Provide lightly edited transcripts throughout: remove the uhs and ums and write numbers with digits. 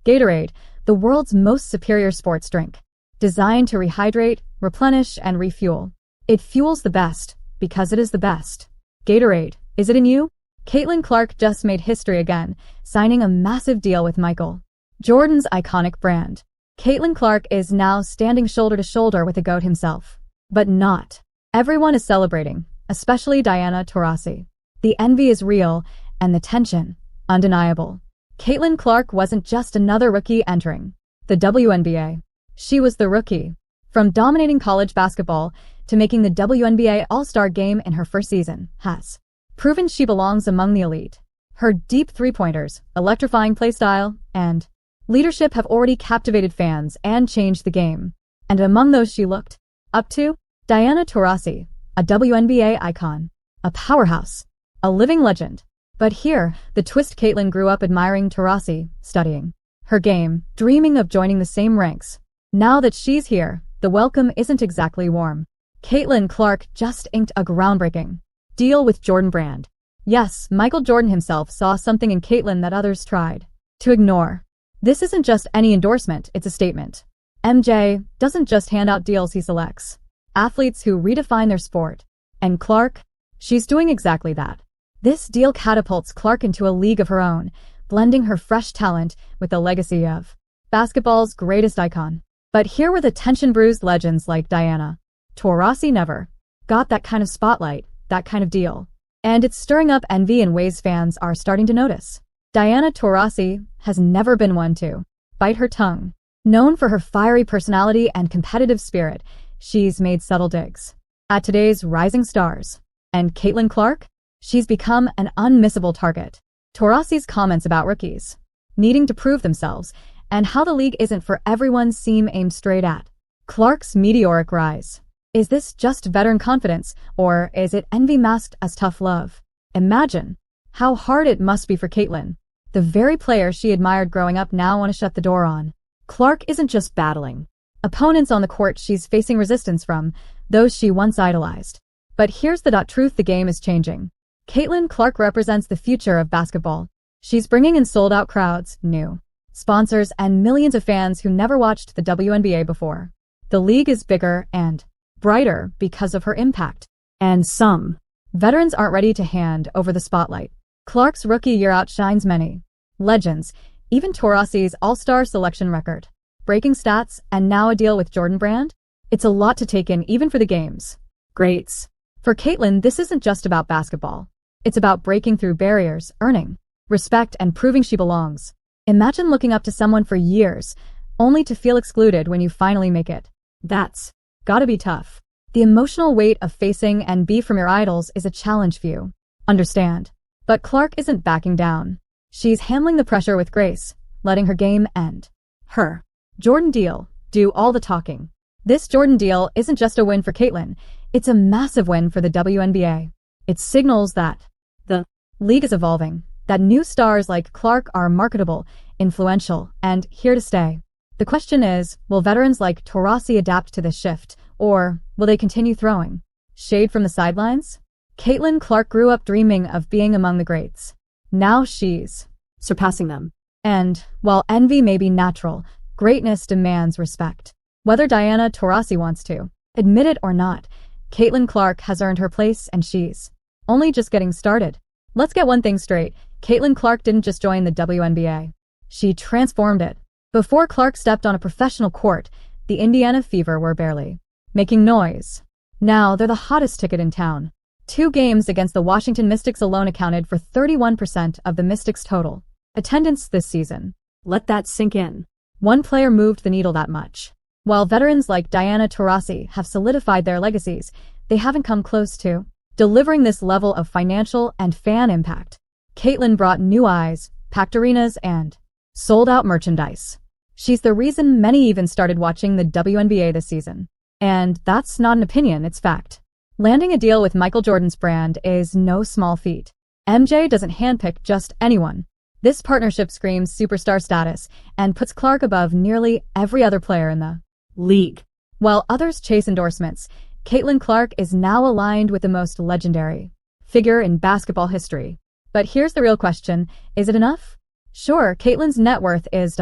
Gatorade, the world's most superior sports drink. Designed to rehydrate, replenish, and refuel. It fuels the best, because it is the best. Gatorade, is it in you? Caitlin Clark just made history again, signing a massive deal with Michael Jordan's iconic brand. Caitlin Clark is now standing shoulder to shoulder with the GOAT himself. But not everyone is celebrating, especially Diana Taurasi. The envy is real, and the tension, undeniable. Caitlin Clark wasn't just another rookie entering the WNBA. She was the rookie. From dominating college basketball to making the WNBA All-Star game in her first season, has proven she belongs among the elite. Her deep three-pointers, electrifying playstyle, and leadership have already captivated fans and changed the game. And among those she looked up to, Diana Taurasi, a WNBA icon, a powerhouse, a living legend. But here, the twist: Caitlin grew up admiring Taurasi, studying her game, dreaming of joining the same ranks. Now that she's here, the welcome isn't exactly warm. Caitlin Clark just inked a groundbreaking deal with Jordan Brand. Yes, Michael Jordan himself saw something in Caitlin that others tried to ignore. This isn't just any endorsement, it's a statement. MJ doesn't just hand out deals, he selects athletes who redefine their sport. And Clark, she's doing exactly that. This deal catapults Clark into a league of her own, blending her fresh talent with the legacy of basketball's greatest icon. But here were the tension-bruised legends like Diana Taurasi never got that kind of spotlight, that kind of deal. And it's stirring up envy in ways fans are starting to notice. Diana Taurasi has never been one to bite her tongue. Known for her fiery personality and competitive spirit, she's made subtle digs at today's rising stars. And Caitlin Clark? She's become an unmissable target. Taurasi's comments about rookies needing to prove themselves and how the league isn't for everyone seem aimed straight at Clark's meteoric rise. Is this just veteran confidence, or is it envy masked as tough love? Imagine how hard it must be for Caitlin. The very player she admired growing up now want to shut the door on. Clark isn't just battling opponents on the court, she's facing resistance from those she once idolized. But here's the truth: the game is changing. Caitlin Clark represents the future of basketball. She's bringing in sold-out crowds, new sponsors, and millions of fans who never watched the WNBA before. The league is bigger and brighter because of her impact. And some veterans aren't ready to hand over the spotlight. Clark's rookie year outshines many legends, even Taurasi's all-star selection record, breaking stats, and now a deal with Jordan Brand. It's a lot to take in, even for the game's greats. For Caitlin, this isn't just about basketball. It's about breaking through barriers, earning respect, and proving she belongs. Imagine looking up to someone for years, only to feel excluded when you finally make it. That's gotta be tough. The emotional weight of facing and be from your idols is a challenge, few understand. But Clark isn't backing down. She's handling the pressure with grace, letting her game and her Jordan deal do all the talking. This Jordan deal isn't just a win for Caitlin, it's a massive win for the WNBA. It signals that the league is evolving, that new stars like Clark are marketable, influential, and here to stay. The question is, will veterans like Taurasi adapt to this shift, or will they continue throwing shade from the sidelines? Caitlin Clark grew up dreaming of being among the greats. Now she's surpassing them. And while envy may be natural, greatness demands respect. Whether Diana Taurasi wants to admit it or not, Caitlin Clark has earned her place, and she's only just getting started. Let's get one thing straight. Caitlin Clark didn't just join the WNBA. She transformed it. Before Clark stepped on a professional court, the Indiana Fever were barely making noise. Now they're the hottest ticket in town. 2 games against the Washington Mystics alone accounted for 31% of the Mystics' total attendance this season. Let that sink in. One player moved the needle that much. While veterans like Diana Taurasi have solidified their legacies, they haven't come close to delivering this level of financial and fan impact. Caitlin brought new eyes, packed arenas, and sold-out merchandise. She's the reason many even started watching the WNBA this season. And that's not an opinion, it's fact. Landing a deal with Michael Jordan's brand is no small feat. MJ doesn't handpick just anyone. This partnership screams superstar status and puts Clark above nearly every other player in the league. While others chase endorsements, Caitlin Clark is now aligned with the most legendary figure in basketball history. But here's the real question: is it enough? Sure, Caitlyn's net worth is ...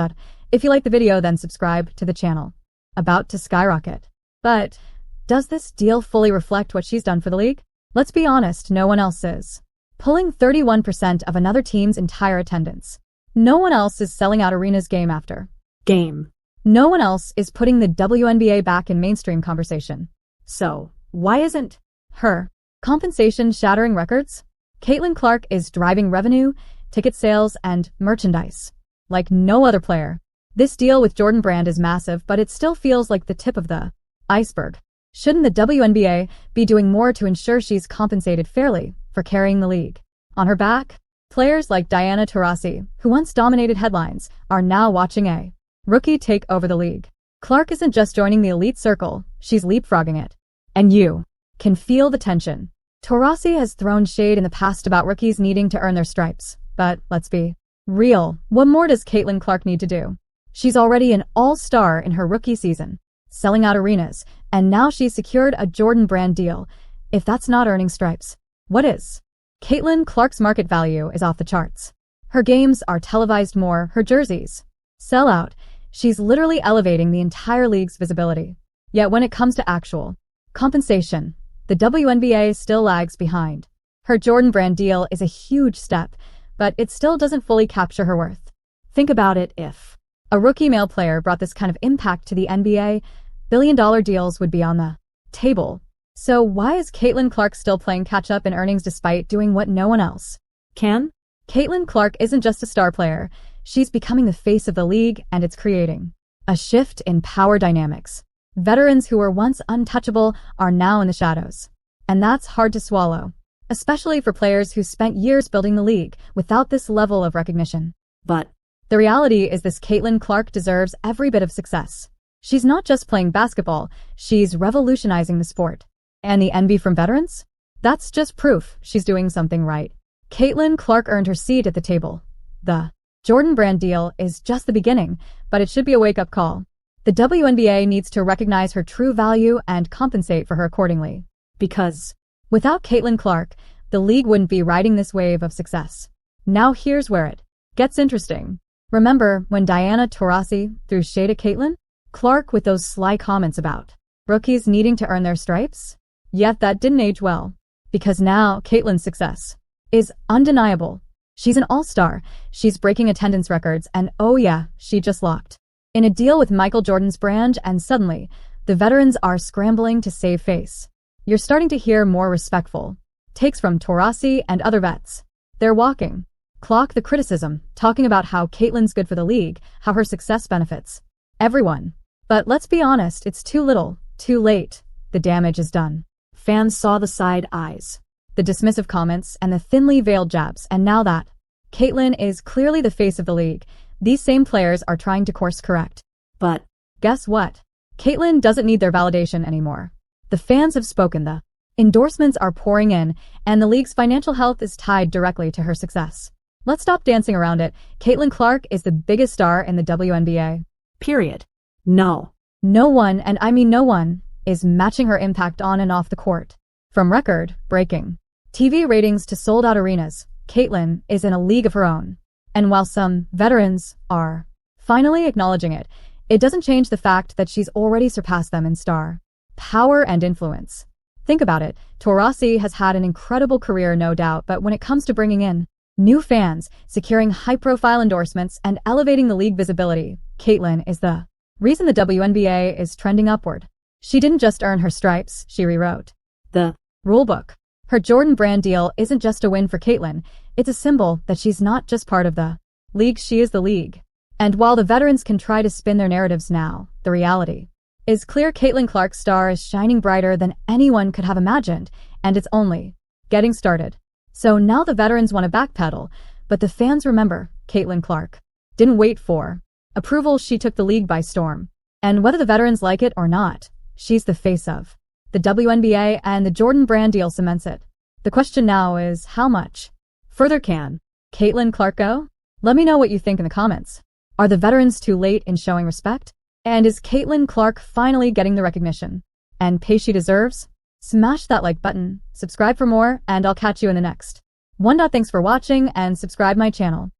If you like the video, then subscribe to the channel. About to skyrocket. But does this deal fully reflect what she's done for the league? Let's be honest, no one else is. Pulling 31% of another team's entire attendance. No one else is selling out arenas game after game. No one else is putting the WNBA back in mainstream conversation. So, why isn't her compensation shattering records? Caitlin Clark is driving revenue, ticket sales, and merchandise like no other player. This deal with Jordan Brand is massive, but it still feels like the tip of the iceberg. Shouldn't the WNBA be doing more to ensure she's compensated fairly for carrying the league on her back? Players like Diana Taurasi, who once dominated headlines, are now watching a rookie take over the league. Clark isn't just joining the elite circle, she's leapfrogging it. And you can feel the tension. Taurasi has thrown shade in the past about rookies needing to earn their stripes. But let's be real. What more does Caitlin Clark need to do? She's already an all-star in her rookie season, selling out arenas, and now she's secured a Jordan Brand deal. If that's not earning stripes, what is? Caitlin Clark's market value is off the charts. Her games are televised more, her jerseys sell out. She's literally elevating the entire league's visibility. Yet when it comes to actual compensation, the WNBA still lags behind. Her Jordan Brand deal is a huge step, but it still doesn't fully capture her worth. Think about it: if a rookie male player brought this kind of impact to the NBA, billion-dollar deals would be on the table. So why is Caitlin Clark still playing catch-up in earnings despite doing what no one else can? Caitlin Clark isn't just a star player. She's becoming the face of the league, and it's creating a shift in power dynamics. Veterans who were once untouchable are now in the shadows. And that's hard to swallow, especially for players who spent years building the league without this level of recognition. But the reality is this: Caitlin Clark deserves every bit of success. She's not just playing basketball, she's revolutionizing the sport. And the envy from veterans? That's just proof she's doing something right. Caitlin Clark earned her seat at the table. The Jordan Brand deal is just the beginning, but it should be a wake-up call. The WNBA needs to recognize her true value and compensate for her accordingly. Because without Caitlin Clark, the league wouldn't be riding this wave of success. Now here's where it gets interesting. Remember when Diana Taurasi threw shade at Caitlin Clark with those sly comments about rookies needing to earn their stripes? Yet that didn't age well, because now Caitlin's success is undeniable. She's an all-star, she's breaking attendance records, and oh yeah, she just locked in a deal with Michael Jordan's brand, and suddenly, the veterans are scrambling to save face. You're starting to hear more respectful takes from Taurasi and other vets. They're walking clock the criticism, talking about how Caitlin's good for the league, how her success benefits everyone. But let's be honest, it's too little, too late. The damage is done. Fans saw the side eyes, the dismissive comments, and the thinly veiled jabs, and now that Caitlin is clearly the face of the league, these same players are trying to course correct. But guess what? Caitlin doesn't need their validation anymore. The fans have spoken, the endorsements are pouring in, and the league's financial health is tied directly to her success. Let's stop dancing around it. Caitlin Clark is the biggest star in the WNBA. Period. No one, and I mean no one, is matching her impact on and off the court. From record-breaking TV ratings to sold-out arenas, Caitlin is in a league of her own. And while some veterans are finally acknowledging it, it doesn't change the fact that she's already surpassed them in star power and influence. Think about it. Taurasi has had an incredible career, no doubt, but when it comes to bringing in new fans, securing high-profile endorsements, and elevating the league visibility, Caitlin is the reason the WNBA is trending upward. She didn't just earn her stripes, she rewrote the rulebook. Her Jordan Brand deal isn't just a win for Caitlin, it's a symbol that she's not just part of the league, she is the league. And while the veterans can try to spin their narratives now, the reality is clear. Caitlin Clark's star is shining brighter than anyone could have imagined, and it's only getting started. So now the veterans want to backpedal, but the fans remember Caitlin Clark didn't wait for approval, she took the league by storm. And whether the veterans like it or not, she's the face of the WNBA, and the Jordan Brand deal cements it. The question now is, how much further can Caitlin Clark go? Let me know what you think in the comments. Are the veterans too late in showing respect? And is Caitlin Clark finally getting the recognition and pay she deserves? Smash that like button, subscribe for more, and I'll catch you in the next one. Thanks for watching, and subscribe my channel.